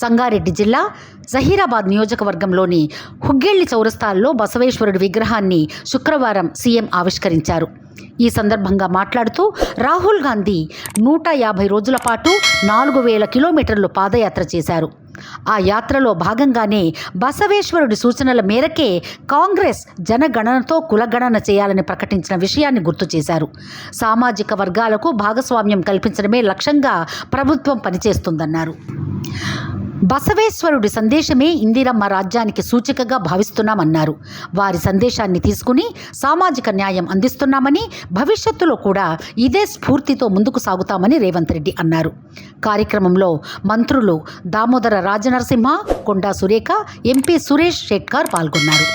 సంగారెడ్డి జిల్లా జహీరాబాద్ నియోజకవర్గంలోని హుగ్గెళ్లి చౌరస్తాల్లో బసవేశ్వరుడి విగ్రహాన్ని శుక్రవారం సీఎం ఆవిష్కరించారు. ఈ సందర్భంగా మాట్లాడుతూ రాహుల్ గాంధీ 150 రోజుల పాటు 4000 కిలోమీటర్లు పాదయాత్ర చేశారు. ఆ యాత్రలో భాగంగానే బసవేశ్వరుడి సూచనల మేరకే కాంగ్రెస్ జనగణనతో కులగణన చేయాలని ప్రకటించిన విషయాన్ని గుర్తు చేశారు. సామాజిక వర్గాలకు భాగస్వామ్యం కల్పించడమే లక్ష్యంగా ప్రభుత్వం పనిచేస్తుందన్నారు. బసవేశ్వరుడి సందేశమే ఇందిరమ్మ రాజ్యానికి సూచికగా భావిస్తున్నామన్నారు. వారి సందేశాన్ని తీసుకుని సామాజిక న్యాయం అందిస్తున్నామని, భవిష్యత్తులో కూడా ఇదే స్ఫూర్తితో ముందుకు సాగుతామని రేవంత్ రెడ్డి అన్నారు. కార్యక్రమంలో మంత్రులు దామోదర రాజనరసింహ, కొండా సురేఖ, ఎంపీ సురేష్ షెట్కార్ పాల్గొన్నారు.